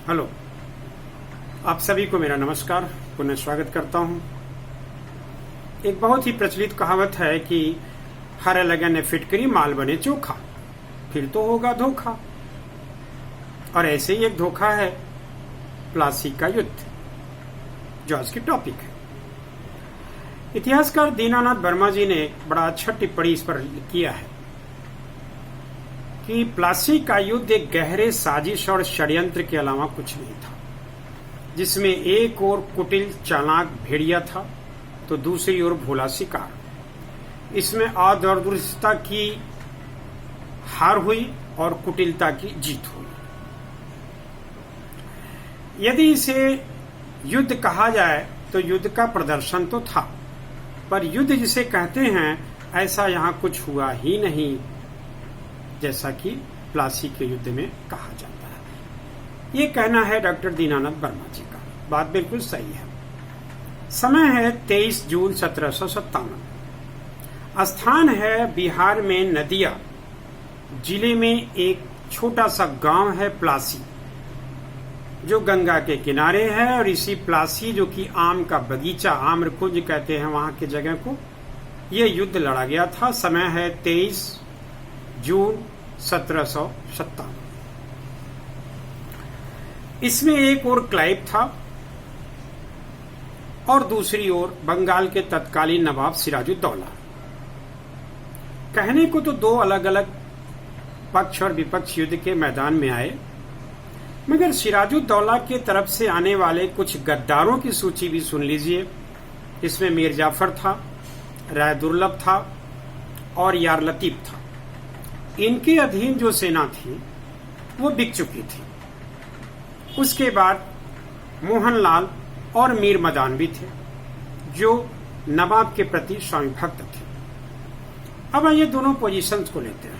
Hello, आप सभी को मेरा नमस्कार। पुनः स्वागत करता हूं। एक बहुत ही प्रचलित कहावत है कि हर लगन ने फिटकरी माल बने चोखा, फिर तो होगा धोखा। और ऐसे ही एक धोखा है प्लासी का युद्ध, जो आज की टॉपिक है। इतिहासकार दीनानाथ वर्मा जी ने बड़ा अच्छा टिप्पणी इस पर किया है कि प्लासी का युद्ध एक गहरे साजिश और षड्यंत्र के अलावा कुछ नहीं था, जिसमें एक ओर कुटिल चालाक भेड़िया था तो दूसरी ओर भोला शिकार। इसमें अदूरदर्शिता की हार हुई और कुटिलता की जीत हुई। यदि इसे युद्ध कहा जाए तो युद्ध का प्रदर्शन तो था, पर युद्ध जिसे कहते हैं ऐसा यहाँ कुछ हुआ ही नहीं, जैसा कि प्लासी के युद्ध में कहा जाता है। ये कहना है डॉक्टर दीनानाथ वर्मा जी का। बात बिल्कुल सही है। समय है 23 जून 1757। स्थान है बिहार में नदिया जिले में एक छोटा सा गांव है प्लासी, जो गंगा के किनारे है। और इसी प्लासी, जो कि आम का बगीचा, आम्रकुंज कहते हैं वहां की जगह को, यह युद्ध लड़ा गया था। समय है 23 जून 1757। इसमें एक ओर क्लाइव था और दूसरी ओर बंगाल के तत्कालीन नवाब सिराजुद्दौला। कहने को तो दो अलग अलग पक्ष और विपक्ष युद्ध के मैदान में आए, मगर सिराजुद्दौला के तरफ से आने वाले कुछ गद्दारों की सूची भी सुन लीजिए। इसमें मीर जाफर था, राय दुर्लभ था और यार लतीफ था। इनके अधीन जो सेना थी वो बिक चुकी थी। उसके बाद मोहनलाल और मीर मदान भी थे, जो नवाब के प्रति स्वामी भक्त थे। अब आइए दोनों पोजीशंस को लेते हैं।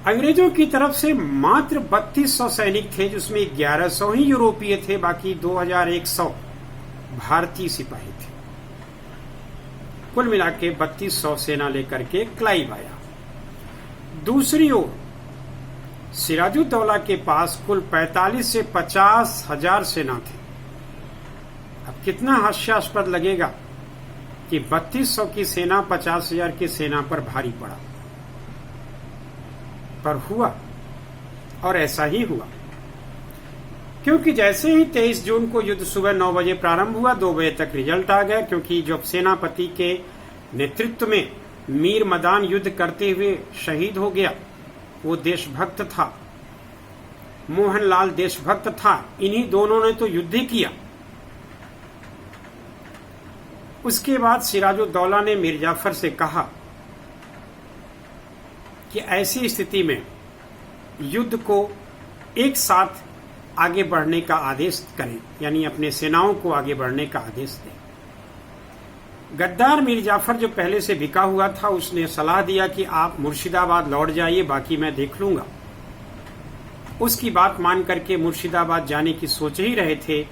अंग्रेजों की तरफ से मात्र 3200 सैनिक थे, जिसमें 1100 ही यूरोपीय थे, बाकी 2100 भारतीय सिपाही थे। कुल मिला के 3200 सेना लेकर के क्लाइव आया। दूसरी ओर सिराजुद्दौला के पास कुल 45 से 50 हजार सेना थे। अब कितना हास्यास्पद लगेगा कि 3200 की सेना 50,000 की सेना पर भारी पड़ा, पर हुआ और ऐसा ही हुआ। क्योंकि जैसे ही 23 जून को युद्ध सुबह 9 बजे प्रारंभ हुआ, 2 बजे तक रिजल्ट आ गया। क्योंकि जब सेनापति के नेतृत्व में मीर मदान युद्ध करते हुए शहीद हो गया, वो देशभक्त था। मोहनलाल देशभक्त था। इन्हीं दोनों ने तो युद्ध ही किया। उसके बाद सिराजुद्दौला ने मीर जाफर से कहा कि ऐसी स्थिति में युद्ध को एक साथ आगे बढ़ने का आदेश करें, यानी अपने सेनाओं को आगे बढ़ने का आदेश दें। गद्दार मीर जाफर, जो पहले से बिका हुआ था, उसने सलाह दिया कि आप मुर्शिदाबाद लौट जाइए, बाकी मैं देख लूंगा। उसकी बात मान करके मुर्शिदाबाद जाने की सोच ही रहे थे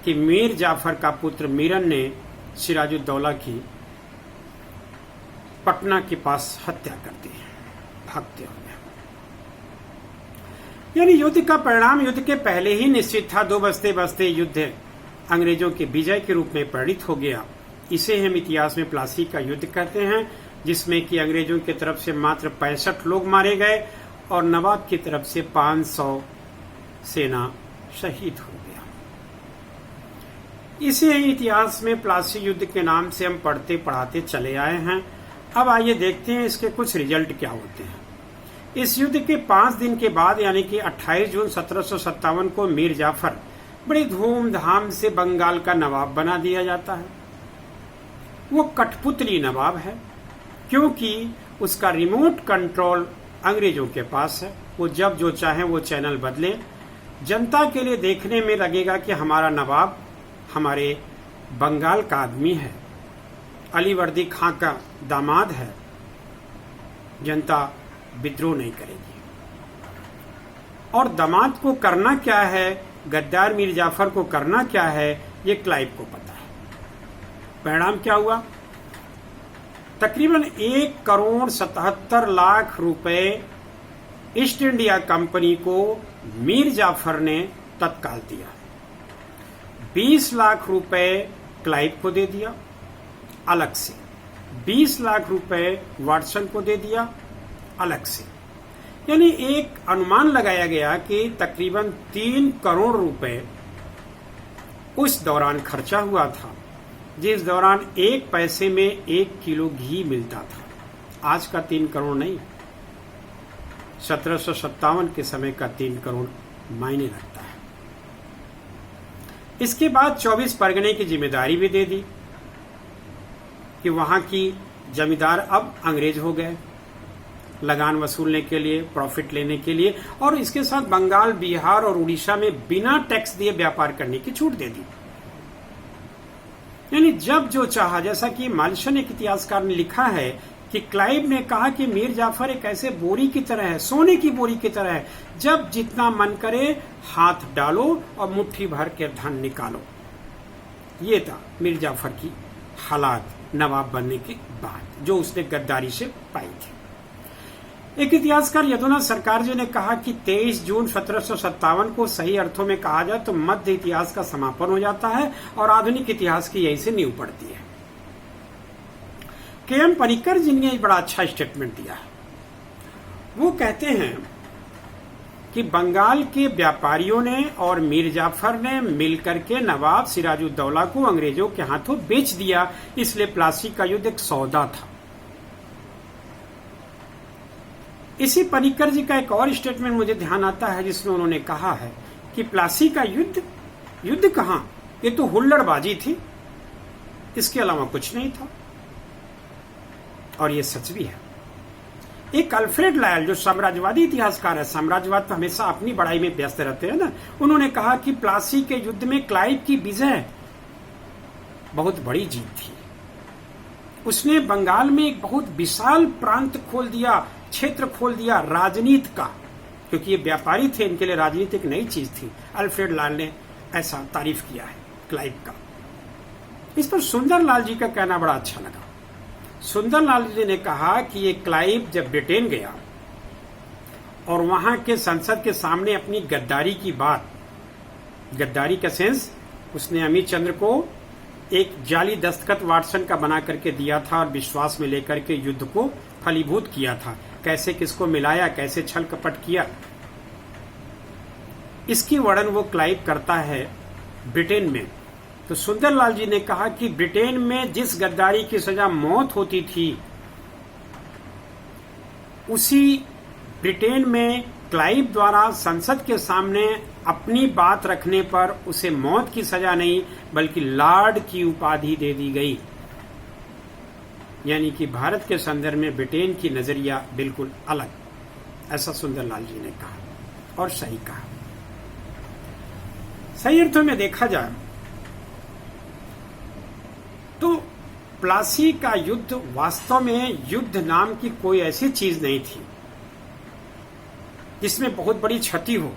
कि मीर जाफर का पुत्र मीरन ने सिराजुद्दौला की पटना के पास हत्या कर दी, भागते हुए। यानी युद्ध का परिणाम युद्ध के पहले ही निश्चित था। 2 बजते बजते युद्ध अंग्रेजों के विजय के रूप में परिणित हो गया। इसे हम इतिहास में प्लासी का युद्ध कहते हैं, जिसमें कि अंग्रेजों की तरफ से मात्र 65 लोग मारे गए और नवाब की तरफ से 500 सेना शहीद हो गया। इसे इतिहास में प्लासी युद्ध के नाम से हम पढ़ते पढ़ाते चले आए हैं। अब आइए देखते हैं इसके कुछ रिजल्ट क्या होते हैं। इस युद्ध के 5 दिन के बाद, यानी कि 28 जून 1757 को मीर जाफर बड़ी धूमधाम से बंगाल का नवाब बना दिया जाता है। वो कठपुतली नवाब है, क्योंकि उसका रिमोट कंट्रोल अंग्रेजों के पास है। वो जब जो चाहे वो चैनल बदले। जनता के लिए देखने में लगेगा कि हमारा नवाब हमारे बंगाल का आदमी है, अलीवर्दी खां का दामाद है। जनता विद्रोह नहीं करेगी। और दामाद को करना क्या है, गद्दार मीर जाफर को करना क्या है, ये क्लाइव को पता है। परिणाम क्या हुआ? तकरीबन 1,77,00,000 रुपए ईस्ट इंडिया कंपनी को मीर जाफर ने तत्काल दिया। 20 लाख रुपए क्लाइव को दे दिया अलग से, 20 लाख रुपए वाटसन को दे दिया अलग से। यानी एक अनुमान लगाया गया कि तकरीबन 3 करोड़ रुपए उस दौरान खर्चा हुआ था, जिस दौरान 1 पैसे में 1 किलो घी मिलता था। आज का 3 करोड़ नहीं, 1757 के समय का 3 करोड़ मायने रखता है। इसके बाद 24 परगने की जिम्मेदारी भी दे दी कि वहां की जमींदार अब अंग्रेज हो गए, लगान वसूलने के लिए, प्रॉफिट लेने के लिए, और इसके साथ बंगाल, बिहार और उड़ीसा में बिना टैक्स दिए व्यापार करने की छूट दे दी। यानी जब जो चाहा, जैसा कि मालिशन एक इतिहासकार ने लिखा है कि क्लाइव ने कहा कि मीर जाफर एक ऐसे बोरी की तरह है, सोने की बोरी की तरह है, जब जितना मन करे हाथ डालो और मुट्ठी भर के धन निकालो। ये था मीर जाफर की हालात नवाब बनने के बाद, जो उसने गद्दारी से पाई थी। एक इतिहासकार यदुनाथ सरकार जी ने कहा कि 23 जून 1757 को सही अर्थों में कहा जाए तो मध्य इतिहास का समापन हो जाता है और आधुनिक इतिहास की यही से नींव पड़ती है। के.एम. पनिक्कर जी ने एक बड़ा अच्छा स्टेटमेंट दिया है। वो कहते हैं कि बंगाल के व्यापारियों ने और मीर जाफर ने मिलकर के नवाब सिराजुद्दौला को अंग्रेजों के हाथों बेच दिया, इसलिए प्लासी का युद्ध एक सौदा था। इसी पनिक्कर जी का एक और स्टेटमेंट मुझे ध्यान आता है, जिसमें उन्होंने कहा है कि प्लासी का युद्ध कहां, ये तो हुल्लड़बाजी थी, इसके अलावा कुछ नहीं था। और ये सच भी है। एक अल्फ्रेड लायल जो साम्राज्यवादी इतिहासकार है, साम्राज्यवाद तो हमेशा अपनी बड़ाई में व्यस्त रहते हैं ना, उन्होंने कहा कि प्लासी के युद्ध में क्लाइव की विजय बहुत बड़ी जीत थी। उसने बंगाल में एक बहुत विशाल प्रांत खोल दिया, क्षेत्र खोल दिया राजनीति का, क्योंकि ये व्यापारी थे, इनके लिए राजनीति एक नई चीज थी। अल्फ्रेड लायल ने ऐसा तारीफ किया है क्लाइव का। इस पर सुंदरलाल जी का कहना बड़ा अच्छा लगा। सुंदरलाल जी ने कहा कि ये क्लाइव जब ब्रिटेन गया और वहां के संसद के सामने अपनी गद्दारी की बात, गद्दारी का सेंस, उसने अमित चंद्र को एक जाली दस्तखत वाटसन का बना करके दिया था और विश्वास में लेकर के युद्ध को फलीभूत किया था। कैसे किसको मिलाया, कैसे छल कपट किया, इसकी वर्णन वो क्लाइव करता है ब्रिटेन में। तो सुंदरलाल जी ने कहा कि ब्रिटेन में जिस गद्दारी की सजा मौत होती थी, उसी ब्रिटेन में क्लाइव द्वारा संसद के सामने अपनी बात रखने पर उसे मौत की सजा नहीं बल्कि लॉर्ड की उपाधि दे दी गई। यानी कि भारत के संदर्भ में ब्रिटेन की नजरिया बिल्कुल अलग, ऐसा सुंदरलाल जी ने कहा और सही कहा। सही अर्थों में देखा जाए तो प्लासी का युद्ध वास्तव में युद्ध नाम की कोई ऐसी चीज नहीं थी जिसमें बहुत बड़ी क्षति हो।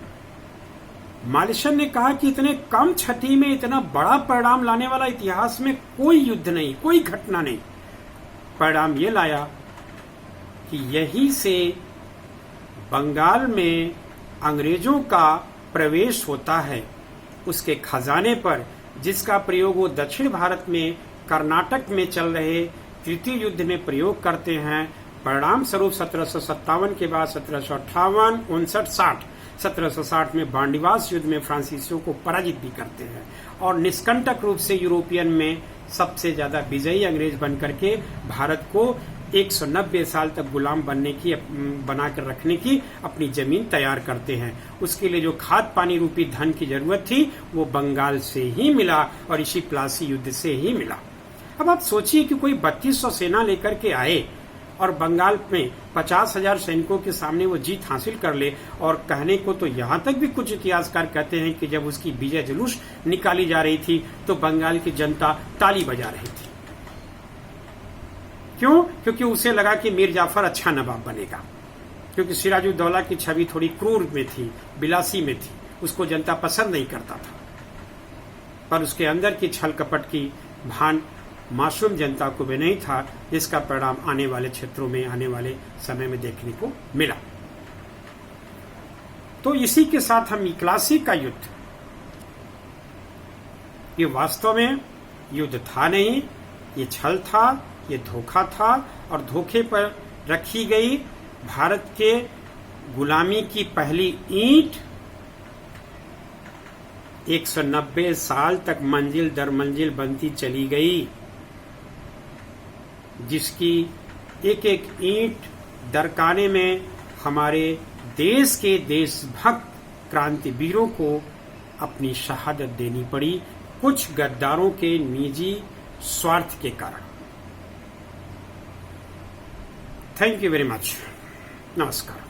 मालिशन ने कहा कि इतने कम क्षति में इतना बड़ा परिणाम लाने वाला इतिहास में कोई युद्ध नहीं, कोई घटना नहीं। परिणाम ये लाया कि यहीं से बंगाल में अंग्रेजों का प्रवेश होता है, उसके खजाने पर, जिसका प्रयोग वो दक्षिण भारत में कर्नाटक में चल रहे तृतीय युद्ध में प्रयोग करते हैं। परिणाम स्वरूप 1757 के बाद 1758, 59, 60, 1760 में बांडीवास युद्ध में फ्रांसीसियों को पराजित भी करते हैं और निष्कंटक रूप से यूरोपियन में सबसे ज्यादा विजयी अंग्रेज बनकर के भारत को 190 साल तक गुलाम बनाकर रखने की अपनी जमीन तैयार करते हैं। उसके लिए जो खाद पानी रूपी धन की जरूरत थी वो बंगाल से ही मिला और इसी प्लासी युद्ध से ही मिला। अब आप सोचिए कि कोई 3200 सेना लेकर के आए और बंगाल में 50,000 सैनिकों के सामने वो जीत हासिल कर ले। और कहने को तो यहाँ तक भी कुछ इतिहासकार कहते हैं कि जब उसकी विजय जुलूस निकाली जा रही थी तो बंगाल की जनता ताली बजा रही थी। क्यों? क्योंकि उसे लगा कि मीर जाफर अच्छा नवाब बनेगा, क्योंकि सिराजुद्दौला की छवि थोड़ी क्रूर में थी, बिलासी में थी, उसको जनता पसंद नहीं करता था। पर उसके अंदर की छल कपट की भान मासूम जनता को भी नहीं था, जिसका परिणाम आने वाले क्षेत्रों में आने वाले समय में देखने को मिला। तो इसी के साथ हम इक्लासी का युद्ध, ये वास्तव में युद्ध था नहीं, ये छल था, ये धोखा था और धोखे पर रखी गई भारत के गुलामी की पहली ईंट 190 साल तक मंजिल दर मंजिल बनती चली गई, जिसकी एक एक ईंट दरकाने में हमारे देश के देशभक्त क्रांतिवीरों को अपनी शहादत देनी पड़ी, कुछ गद्दारों के निजी स्वार्थ के कारण। Thank you very much. नमस्कार।